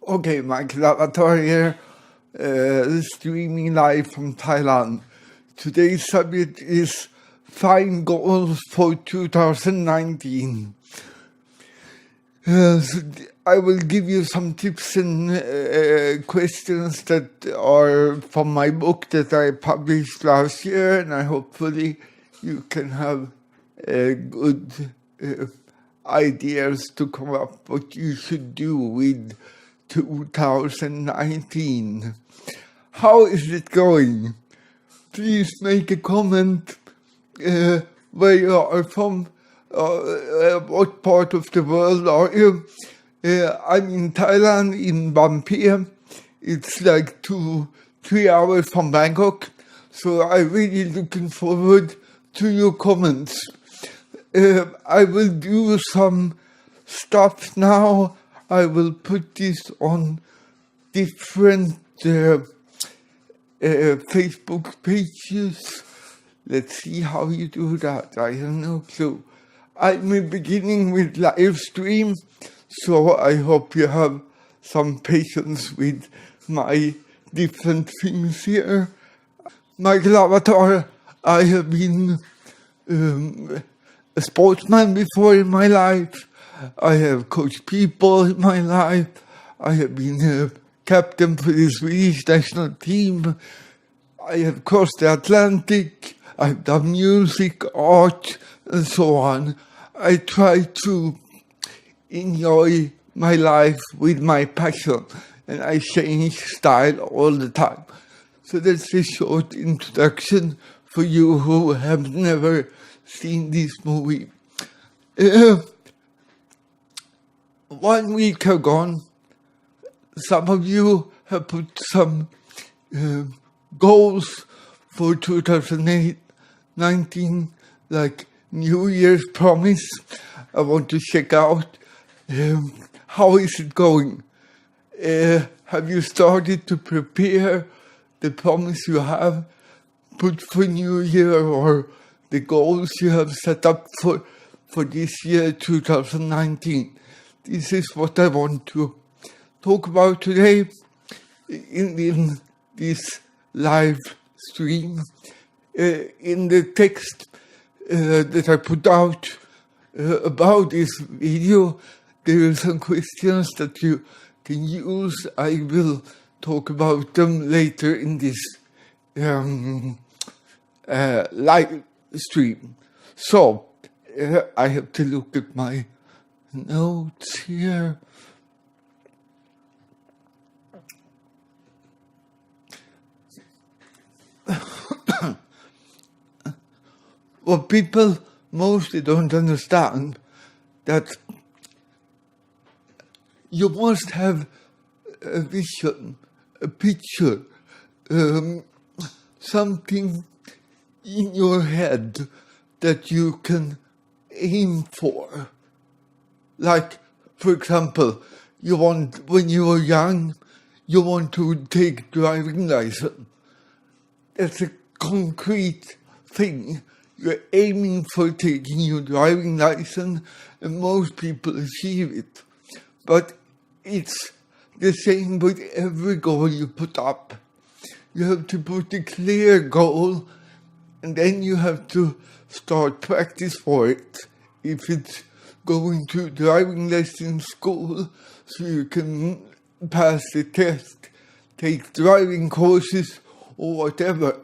Okay, Mikael Avatar here, streaming live from Thailand. Today's subject is 5 goals for 2019. I will give you some tips and questions that are from my book that I published last year, and hopefully you can have good ideas to come up what you should do with 2019. How is it going? Please make a comment where you are from, what part of the world are you? I'm in Thailand, in Bangkok. It's like 2-3 hours from Bangkok, so I'm really looking forward to your comments. I will do some stuff now. I will put this on different Facebook pages. Let's see how you do that. I have no clue. I'm beginning with live stream, so I hope you have some patience with my different things here. Mikael Avatar, I have been a sportsman before in my life. I have coached people in my life. I have been a captain for the Swedish national team. I have crossed the Atlantic. I've done music, art, and so on. I try to enjoy my life with my passion, and I change style all the time. So that's a short introduction for you who have never seen this movie. 1 week ago, some of you have put some goals for 2019, like New Year's promise. I want to check out how is it going. Have you started to prepare the promise you have put for New Year, or the goals you have set up for this year, 2019? This is what I want to talk about today in this live stream. In the text that I put out about this video, there are some questions that you can use. I will talk about them later in this live stream. So, I have to look at my notes here. What people mostly don't understand, that you must have a vision, a picture, something in your head that you can aim for. Like, for example, when you were young, you want to take driving license. That's a concrete thing. You're aiming for taking your driving license, and most people achieve it. But it's the same with every goal you put up. You have to put a clear goal, and then you have to start practice for it. If it's going to driving lesson school, so you can pass the test, take driving courses, or whatever.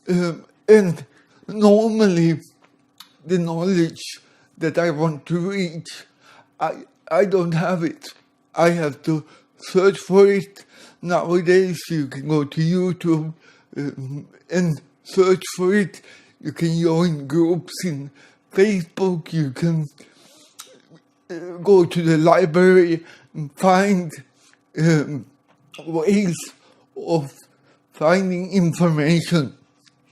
And normally, the knowledge that I want to reach, I don't have it. I have to search for it. Nowadays, you can go to YouTube and search for it. You can join groups in Facebook. You can go to the library and find ways of finding information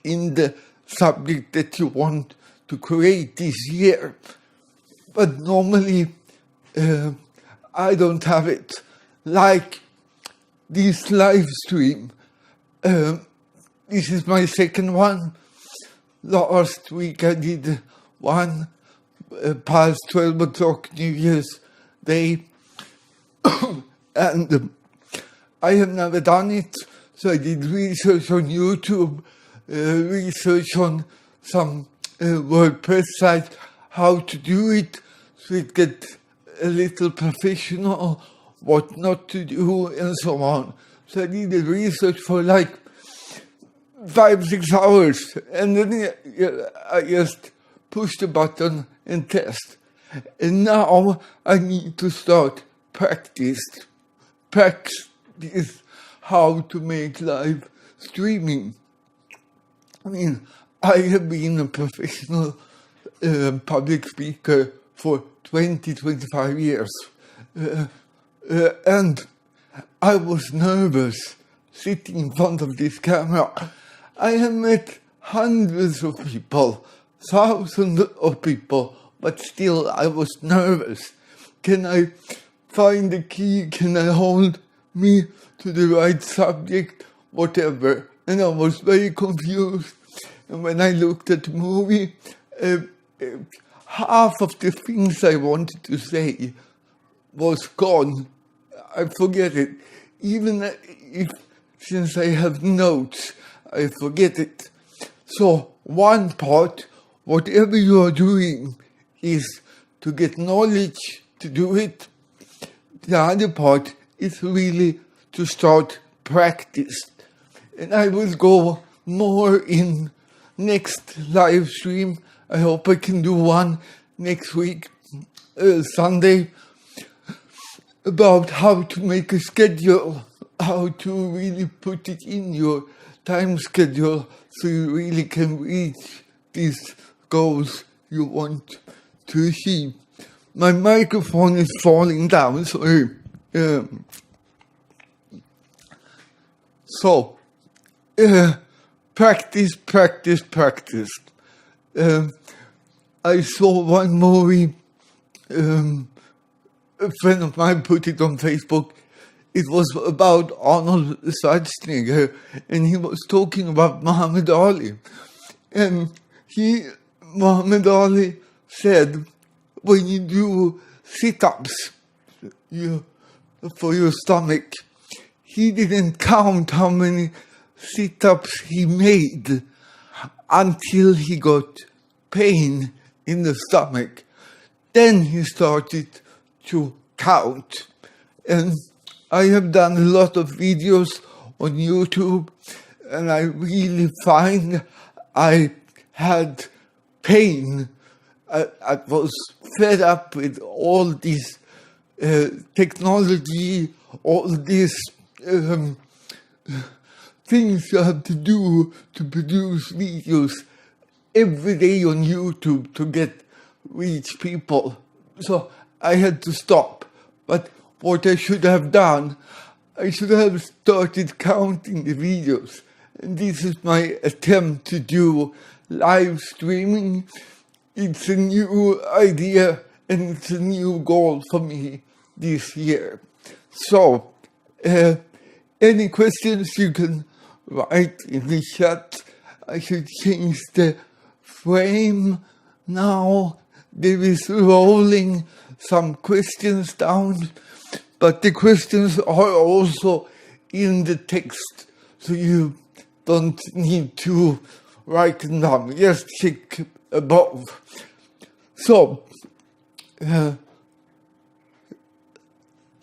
in the subject that you want to create this year. But normally, I don't have it. Like this live stream, this is my second one. Last week I did one past 12 o'clock New Year's Day. And I have never done it, so I did research on YouTube, research on some WordPress site, how to do it, so it gets a little professional, what not to do, and so on. So I did the research for like 5-6 hours, and then I just push the button and test. And now I need to start practice how to make live streaming. I mean, I have been a professional public speaker for 25 years. And I was nervous sitting in front of this camera. I have met hundreds of people, thousands of people, but still I was nervous. Can I find the key? Can I hold me to the right subject? Whatever. And I was very confused. And when I looked at the movie, half of the things I wanted to say was gone. I forget it. Even if, since I have notes, I forget it. So one part, whatever you are doing, is to get knowledge to do it. The other part is really to start practice. And I will go more in next live stream. I hope I can do one next week, Sunday, about how to make a schedule, how to really put it in your time schedule so you really can reach these goals you want to achieve. My microphone is falling down, sorry. Practice. I saw one movie, a friend of mine put it on Facebook. It was about Arnold Schwarzenegger, and he was talking about Muhammad Ali. And Muhammad Ali said, when you do sit-ups for your stomach, he didn't count how many sit-ups he made until he got pain in the stomach. Then he started to count. And I have done a lot of videos on YouTube, and I really find I had pain. I was fed up with all this technology, all these things you have to do to produce videos every day on YouTube to reach people. So I had to stop. But what I should have done, I should have started counting the videos. And this is my attempt to do live streaming. It's a new idea and it's a new goal for me this year. So, any questions you can write in the chat. I should change the frame now. There is rolling some questions down, but the questions are also in the text, so you don't need to write them down. Just check above. So,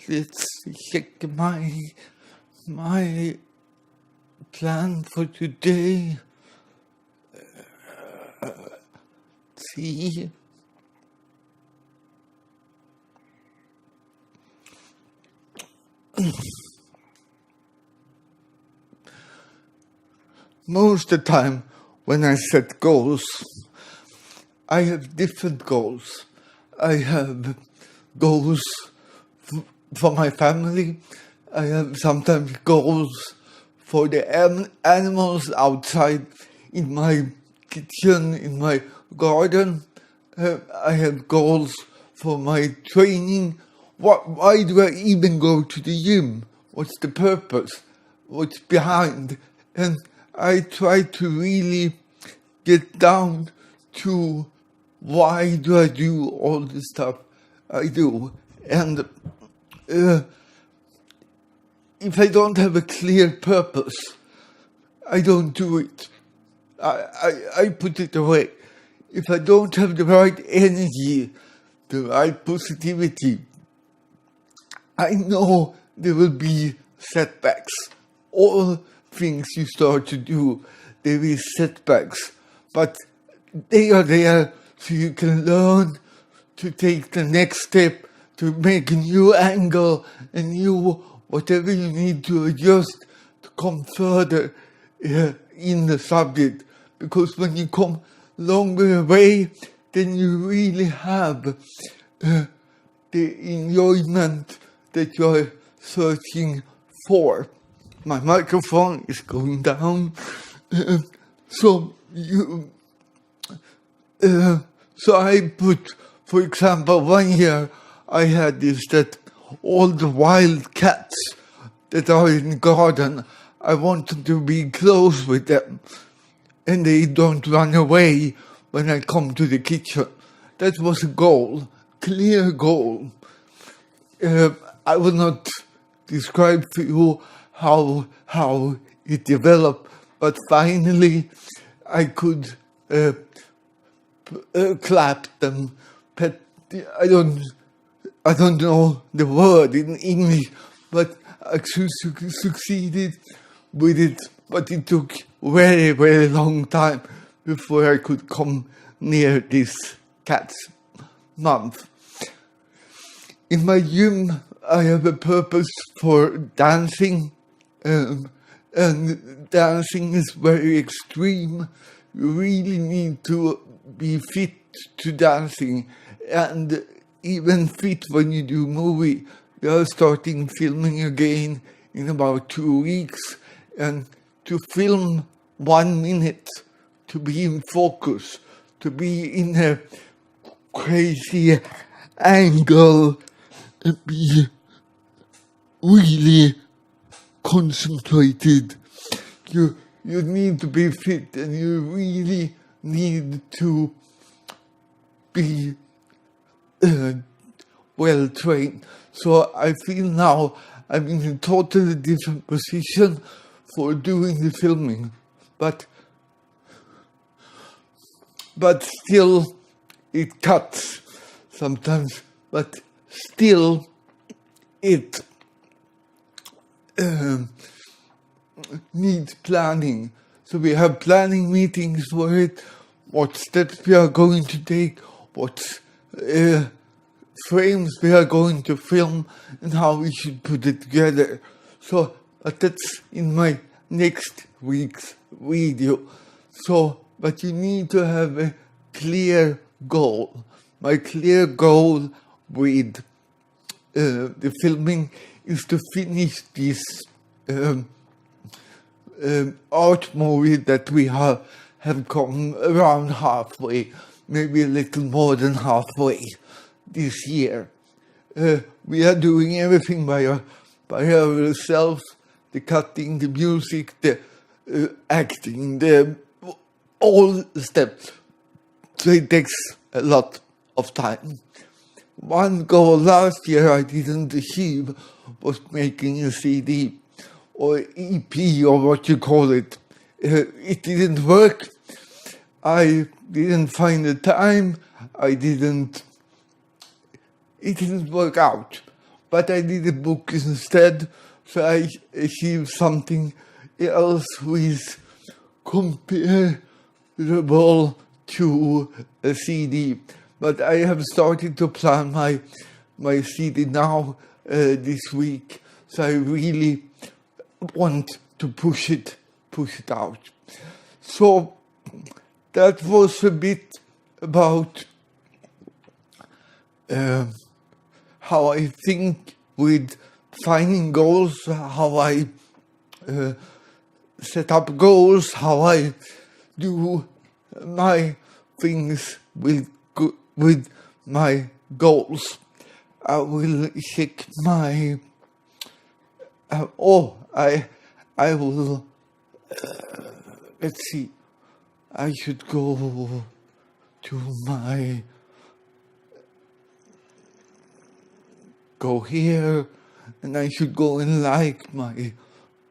let's check my plan for today. See. Most of the time when I set goals, I have different goals. I have goals for my family. I have sometimes goals for the animals outside in my kitchen, in my garden. I have goals for my training. Why do I even go to the gym? What's the purpose? What's behind? And I try to really get down to why do I do all the stuff I do. And if I don't have a clear purpose, I don't do it. I put it away. If I don't have the right energy, the right positivity, I know there will be setbacks. All things you start to do, there is setbacks. But they are there so you can learn to take the next step, to make a new angle, a new whatever you need to adjust to come further in the subject. Because when you come longer away, then you really have the enjoyment that you're searching for. My microphone is going down. So I put, for example, one year I had this, that all the wild cats that are in the garden, I wanted to be close with them, and they don't run away when I come to the kitchen. That was a goal, clear goal. I will not describe for you how it developed, but finally I could clap them. Pet. I don't know the word in English, but I succeeded with it. But it took very, very long time before I could come near this cat's month. In my gym, I have a purpose for dancing, and dancing is very extreme. You really need to be fit to dancing, and even fit when you do movie. We are starting filming again in about 2 weeks, and to film 1 minute, to be in focus, to be in a crazy angle, and be really concentrated. You need to be fit, and you really need to be well trained. So I feel now I'm in a totally different position for doing the filming, but still it cuts sometimes, but still it needs planning. So we have planning meetings for it, what steps we are going to take, what frames we are going to film, and how we should put it together. So that's in my next week's video. So, but you need to have a clear goal. My clear goal with the filming is to finish this art movie that we have come around halfway, maybe a little more than halfway this year. We are doing everything by ourselves, the cutting, the music, the acting, all the steps. So it takes a lot of time. One goal last year I didn't achieve was making a CD or EP or what you call it. It didn't work. I didn't find the time. It didn't work out. But I did a book instead, so I achieved something else with comparable to a CD. But I have started to plan my CD now this week, so I really want to push it out. So that was a bit about how I think with finding goals, how I set up goals, how I do my things with my goals. I will check my. I will. Let's see. I should go to go here, and I should go and like my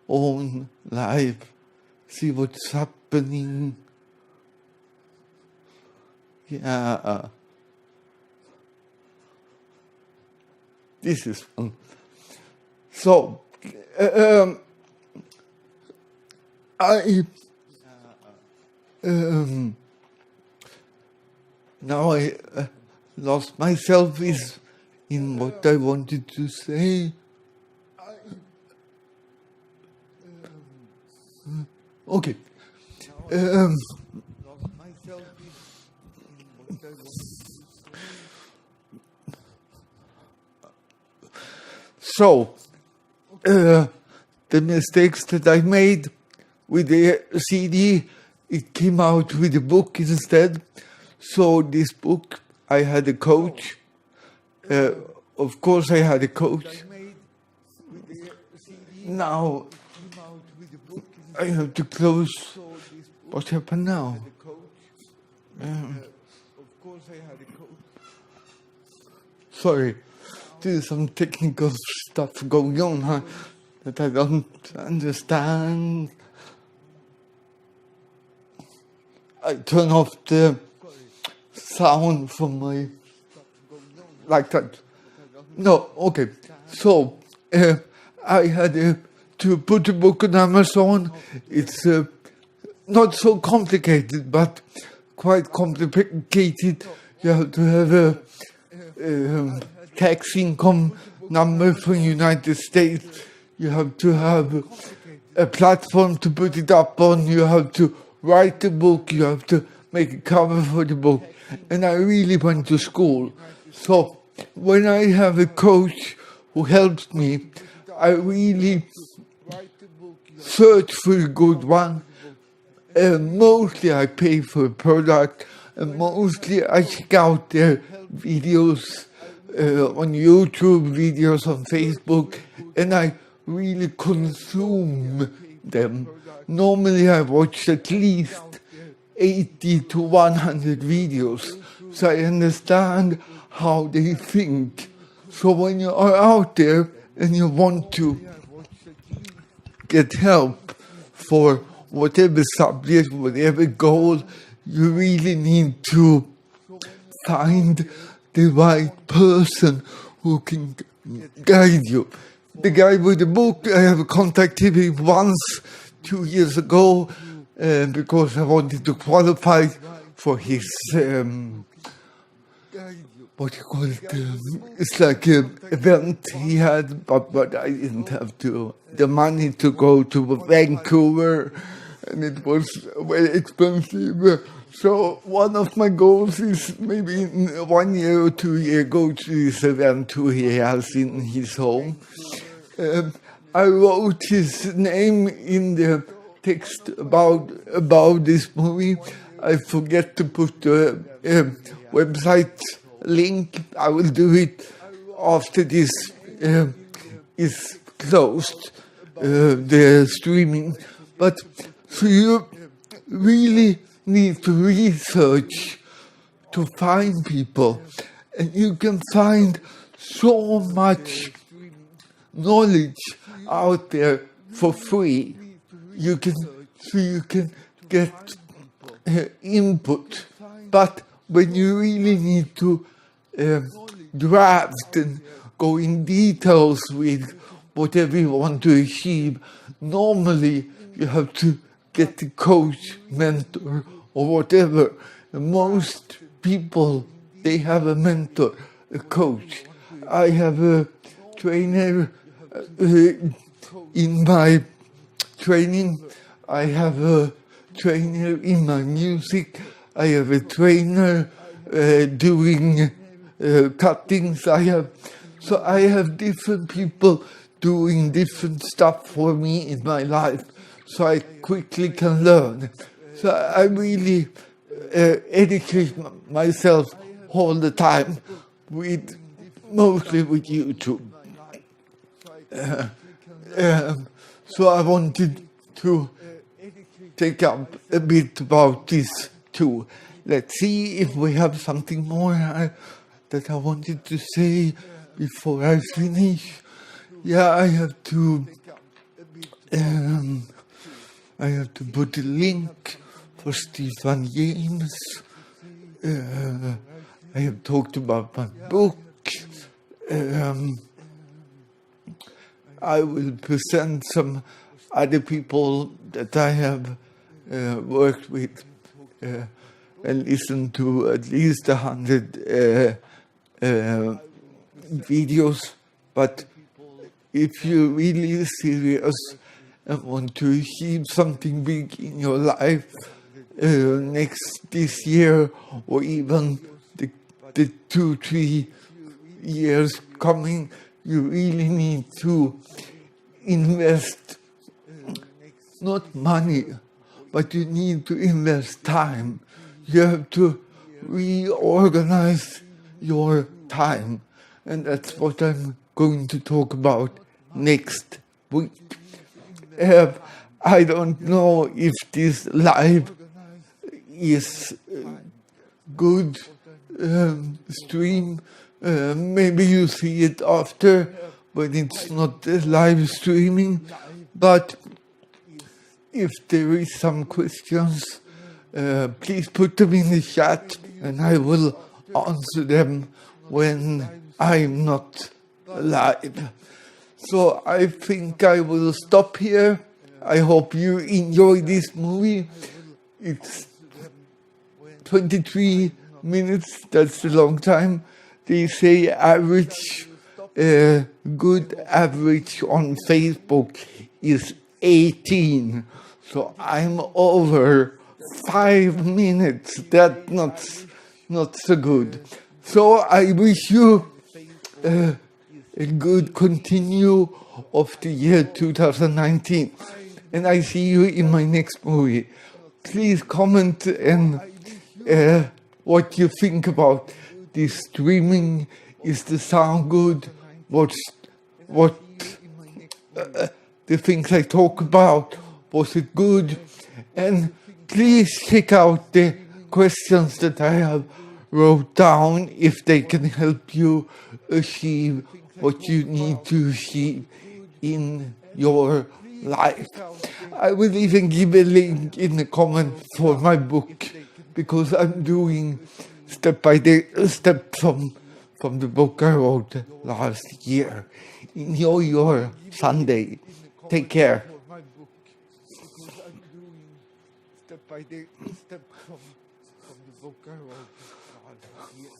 own life, see what's happening. Yeah. This is fun. So, now I lost myself in what I wanted to say. Okay. So, the mistakes that I made with the CD, it came out with a book instead. So this book, I had a coach. Of course, I had a coach. Now, I have to close. What happened now? Sorry, there's some technical stuff going on that I don't understand. I turn off the sound from my, like that. No, okay. So, I had to put a book on Amazon. It's not so complicated, but quite complicated. You have to have a tax income number from the United States. You have to have a platform to put it up on. You have to write the book. You have to make a cover for the book. And I really went to school. So when I have a coach who helps me, I really search for a good one. Mostly I pay for a product, and mostly I check out their videos on YouTube, videos on Facebook, and I really consume them. Normally I watch at least 80 to 100 videos, so I understand how they think. So when you are out there and you want to get help for whatever subject, whatever goal, you really need to find the right person who can guide you. The guy with the book, I have contacted him once, 2 years ago, because I wanted to qualify for his, what you call it, it's like an event he had, but I didn't have the money to go to Vancouver, and it was very expensive. So one of my goals is maybe in 1 year or 2 years go to this event who he has in his home. I wrote his name in the text about this movie. I forget to put the website link. I will do it after this is closed, the streaming. But so you really need to research to find people, and you can find so much knowledge out there for free. You can get input, but when you really need to draft and go in details with whatever you want to achieve, normally you have to get a coach, mentor, or whatever. Most people, they have a mentor, a coach. I have a trainer in my training. I have a trainer in my music. I have a trainer doing cuttings. I have different people doing different stuff for me in my life, so I quickly can learn. So I really educate myself all the time, mostly with YouTube. So I wanted to take up a bit about this too. Let's see if we have something more that I wanted to say before I finish. Yeah, um, I have to put a link for Stefan James. I have talked about my book. I will present some other people that I have worked with and listened to at least 100 videos. But if you're really serious and want to achieve something big in your life this year, or even the 2-3 years coming, you really need to invest not money, but you need to invest time. You have to reorganize your time, and that's what I'm going to talk about next week. I don't know if this live is good stream. Maybe you see it after when it's not live streaming. But if there is some questions, please put them in the chat and I will answer them when I'm not live. So I think I will stop here. I hope you enjoy this movie. It's 23 minutes, that's a long time. They say average, good average on Facebook is 18. So I'm over 5 minutes. That's not so good. So I wish you a good continue of the year 2019. And I see you in my next movie. Please comment and what you think about this streaming. Is the sound good? What the things I talk about, was it good? And please check out the questions that I have wrote down if they can help you achieve what you need to achieve in your life. I will even give a link in the comment for my book, because I'm doing step by step from the book I wrote last year. Enjoy your Sunday. Take care. Step by step from the book I wrote last year.